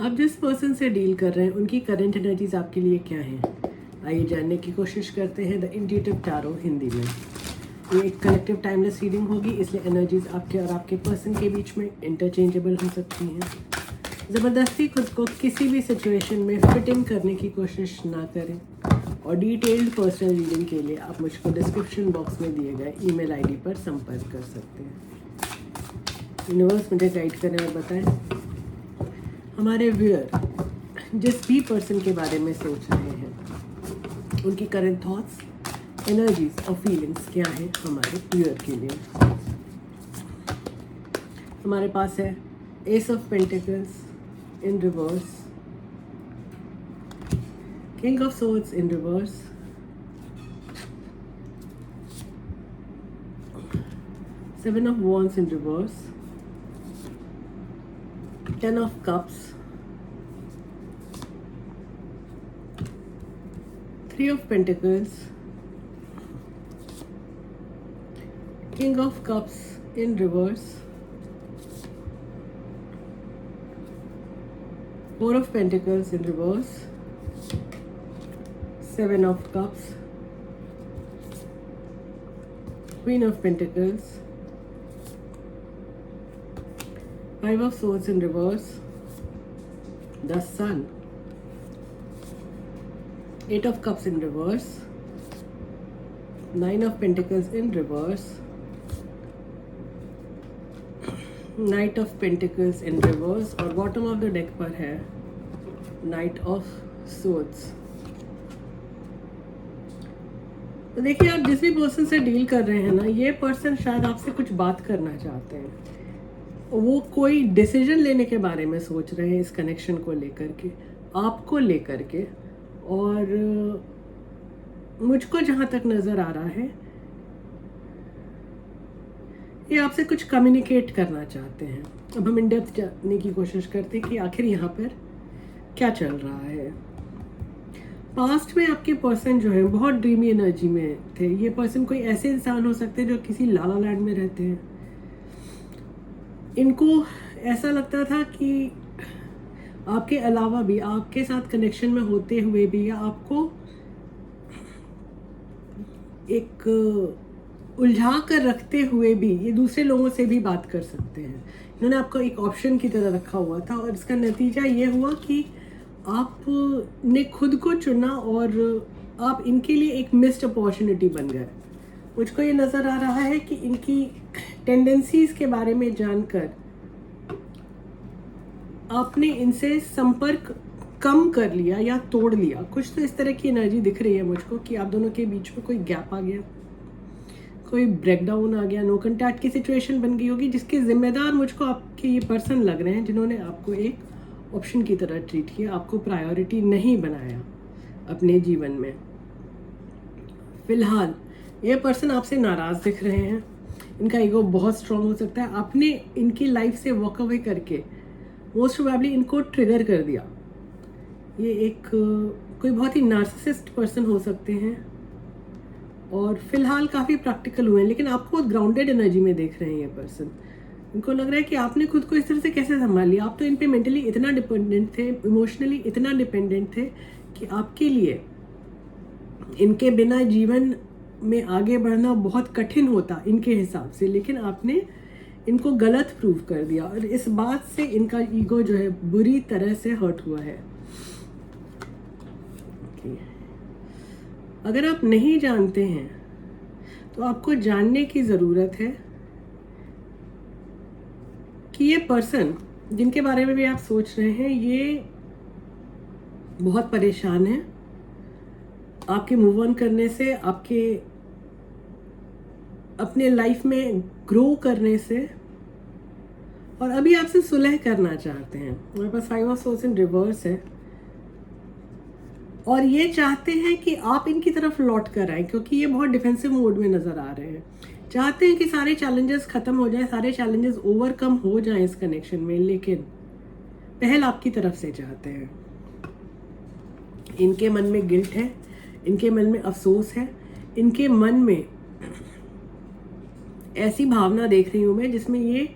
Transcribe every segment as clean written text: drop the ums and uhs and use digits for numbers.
आप जिस पर्सन से डील कर रहे हैं उनकी करंट एनर्जीज आपके लिए क्या हैं, आइए जानने की कोशिश करते हैं द इंट्यूटिव टैरो हिंदी में। ये एक कलेक्टिव टाइमलेस रीडिंग होगी, इसलिए एनर्जीज आपके और आपके पर्सन के बीच में इंटरचेंजेबल हो सकती हैं। ज़बरदस्ती खुद को किसी भी सिचुएशन में फिट इन करने की कोशिश ना करें और डिटेल्ड पर्सनल रीडिंग के लिए आप मुझको डिस्क्रिप्शन बॉक्स में दिए गए ईमेल आईडी पर संपर्क कर सकते हैं। यूनिवर्स मुझे गाइड करें और बताएं हमारे व्यूअर जिस भी पर्सन के बारे में सोच रहे हैं उनकी करंट थॉट्स, एनर्जीज और फीलिंग्स क्या हैं हमारे व्यूअर के लिए। हमारे पास है S of pentacles in reverse, king of swords in reverse, seven of wands in reverse, ten of cups, three of pentacles, king of cups in reverse, four of pentacles in reverse, seven of cups, queen of pentacles, five of swords in reverse, the sun, eight of cups in reverse, nine of pentacles in reverse, knight of pentacles in reverse और bottom of the deck पर है knight of swords। तो देखिए, आप जिस भी person से deal कर रहे हैं ना, ये पर्सन शायद आपसे कुछ बात करना चाहते हैं। वो कोई डिसीजन लेने के बारे में सोच रहे हैं इस कनेक्शन को लेकर के, आपको लेकर के। और मुझको जहाँ तक नज़र आ रहा है ये आपसे कुछ कम्युनिकेट करना चाहते हैं। अब हम इन डेप्थ जानने की कोशिश करते हैं कि आखिर यहाँ पर क्या चल रहा है। पास्ट में आपके पर्सन जो है बहुत ड्रीमी एनर्जी में थे। ये पर्सन कोई ऐसे इंसान हो सकते हैं जो किसी लाला लैंड में रहते हैं। इनको ऐसा लगता था कि आपके अलावा भी, आपके साथ कनेक्शन में होते हुए भी, या आपको एक उलझा कर रखते हुए भी ये दूसरे लोगों से भी बात कर सकते हैं। इन्होंने आपको एक ऑप्शन की तरह रखा हुआ था और इसका नतीजा ये हुआ कि आपने खुद को चुना और आप इनके लिए एक मिस्ड अपॉर्चुनिटी बन गए। मुझको ये नज़र आ रहा है कि इनकी टेंडेंसीज के बारे में जानकर आपने इनसे संपर्क कम कर लिया या तोड़ लिया। कुछ तो इस तरह की एनर्जी दिख रही है मुझको कि आप दोनों के बीच में कोई गैप आ गया, कोई ब्रेकडाउन आ गया, नो कंटैक्ट की सिचुएशन बन गई होगी, जिसके जिम्मेदार मुझको आपके ये पर्सन लग रहे हैं, जिन्होंने आपको एक ऑप्शन की तरह ट्रीट किया, आपको प्रायोरिटी नहीं बनाया अपने जीवन में। फिलहाल ये पर्सन आपसे नाराज़ दिख रहे हैं। इनका ईगो बहुत स्ट्रांग हो सकता है। आपने इनकी लाइफ से वॉक अवे करके मोस्ट प्रोबेबली इनको ट्रिगर कर दिया। ये एक कोई बहुत ही नार्सिसिस्ट पर्सन हो सकते हैं और फिलहाल काफ़ी प्रैक्टिकल हुए हैं, लेकिन आपको बहुत ग्राउंडेड एनर्जी में देख रहे हैं ये पर्सन। इनको लग रहा है कि आपने खुद को इस तरह से कैसे संभाल लिया। आप तो इन पे मेंटली इतना डिपेंडेंट थे, इमोशनली इतना डिपेंडेंट थे कि आपके लिए इनके बिना जीवन में आगे बढ़ना बहुत कठिन होता इनके हिसाब से, लेकिन आपने इनको गलत प्रूव कर दिया और इस बात से इनका ईगो जो है बुरी तरह से हर्ट हुआ है। अगर आप नहीं जानते हैं तो आपको जानने की ज़रूरत है कि ये पर्सन जिनके बारे में भी आप सोच रहे हैं ये बहुत परेशान है आपके मूव ऑन करने से, आपके अपने लाइफ में ग्रो करने से, और अभी आपसे सुलह करना चाहते हैं। मेरे पास five of swords in reverse है और ये चाहते हैं कि आप इनकी तरफ लौट कर आए, क्योंकि ये बहुत डिफेंसिव मोड में नज़र आ रहे हैं। चाहते हैं कि सारे चैलेंजेस ख़त्म हो जाएं, सारे चैलेंजेस ओवरकम हो जाएं इस कनेक्शन में, लेकिन पहल आपकी तरफ से चाहते हैं। इनके मन में गिल्ट है, इनके मन में अफसोस है, इनके मन में ऐसी भावना देख रही हूँ मैं जिसमें ये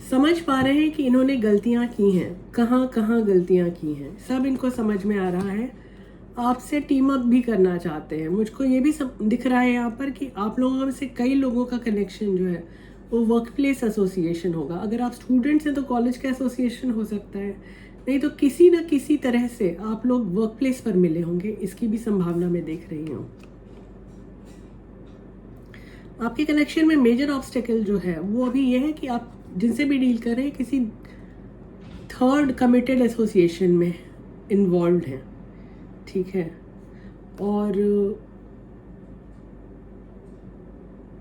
समझ पा रहे हैं कि इन्होंने गलतियां की हैं, कहाँ कहाँ गलतियां की हैं, सब इनको समझ में आ रहा है। आपसे टीम अप भी करना चाहते हैं। मुझको ये भी सब दिख रहा है यहाँ पर कि आप लोगों में से कई लोगों का कनेक्शन जो है वो वर्क प्लेस एसोसिएशन होगा। अगर आप स्टूडेंट्स हैं तो कॉलेज का एसोसिएशन हो सकता है, नहीं तो किसी न किसी तरह से आप लोग वर्क प्लेस पर मिले होंगे, इसकी भी संभावना मैं देख रही हूँ। आपके कनेक्शन में मेजर ऑब्स्टेकल जो है वो अभी ये है कि आप जिनसे भी डील कर रहे हैं किसी थर्ड कमिटेड एसोसिएशन में इन्वॉल्व हैं, ठीक है। और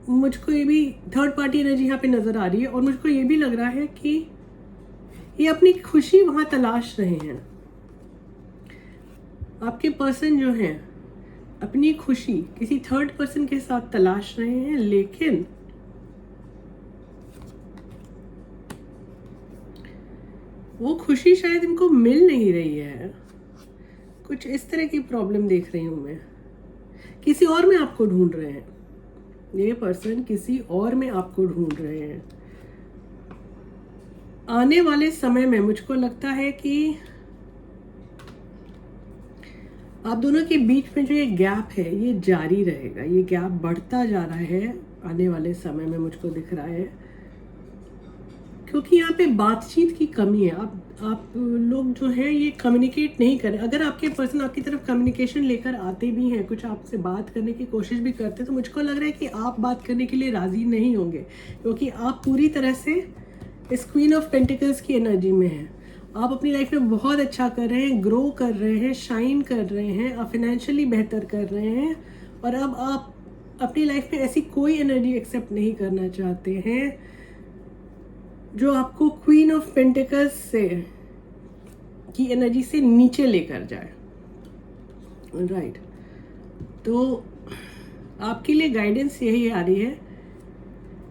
मुझको ये भी थर्ड पार्टी एनर्जी यहाँ पे नज़र आ रही है, और मुझको ये भी लग रहा है कि ये अपनी खुशी वहाँ तलाश रहे हैं। आपके पर्सन जो हैं अपनी खुशी किसी थर्ड पर्सन के साथ तलाश रहे हैं, लेकिन वो खुशी शायद इनको मिल नहीं रही है। कुछ इस तरह की प्रॉब्लम देख रही हूं मैं। किसी और में आपको ढूंढ रहे हैं, ये पर्सन किसी और में आपको ढूंढ रहे हैं। आने वाले समय में मुझको लगता है कि आप दोनों के बीच में जो ये गैप है ये जारी रहेगा, ये गैप बढ़ता जा रहा है आने वाले समय में, मुझको दिख रहा है। क्योंकि यहाँ पे बातचीत की कमी है। आप लोग जो है ये कम्युनिकेट नहीं करें। अगर आपके पर्सन आपकी तरफ कम्युनिकेशन लेकर आते भी हैं, कुछ आपसे बात करने की कोशिश भी करते हैं, तो मुझको लग रहा है कि आप बात करने के लिए राज़ी नहीं होंगे, क्योंकि आप पूरी तरह से इस क्वीन ऑफ पेंटिकल्स की एनर्जी में हैं। आप अपनी लाइफ में बहुत अच्छा कर रहे हैं, ग्रो कर रहे हैं, शाइन कर रहे हैं, आप फाइनेंशियली बेहतर कर रहे हैं, और अब आप अपनी लाइफ में ऐसी कोई एनर्जी एक्सेप्ट नहीं करना चाहते हैं जो आपको क्वीन ऑफ पेंटिकल्स से की एनर्जी से नीचे लेकर जाए, राइट। तो आपके लिए गाइडेंस यही आ रही है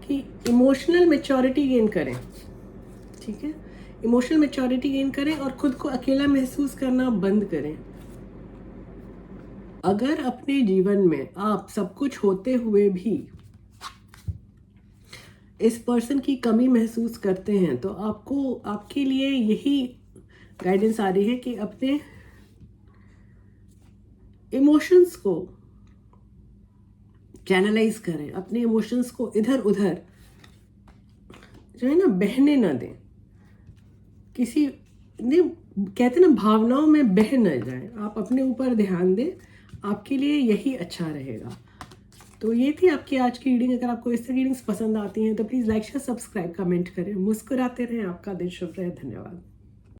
कि इमोशनल मैच्योरिटी गेन करें, ठीक है। इमोशनल मैच्योरिटी गेन करें और खुद को अकेला महसूस करना बंद करें। अगर अपने जीवन में आप सब कुछ होते हुए भी इस पर्सन की कमी महसूस करते हैं, तो आपको आपके लिए यही गाइडेंस आ रही है कि अपने इमोशंस को चैनलाइज करें, अपने इमोशंस को इधर उधर जो है ना बहने ना दें। किसी ने कहते ना भावनाओं में बह न जाए, आप अपने ऊपर ध्यान दें, आपके लिए यही अच्छा रहेगा। तो ये थी आपकी आज की रीडिंग। अगर आपको इस तरह रीडिंग्स पसंद आती हैं तो please like share subscribe comment करें। मुस्कुराते रहें। आपका दिन शुभ रहे। धन्यवाद।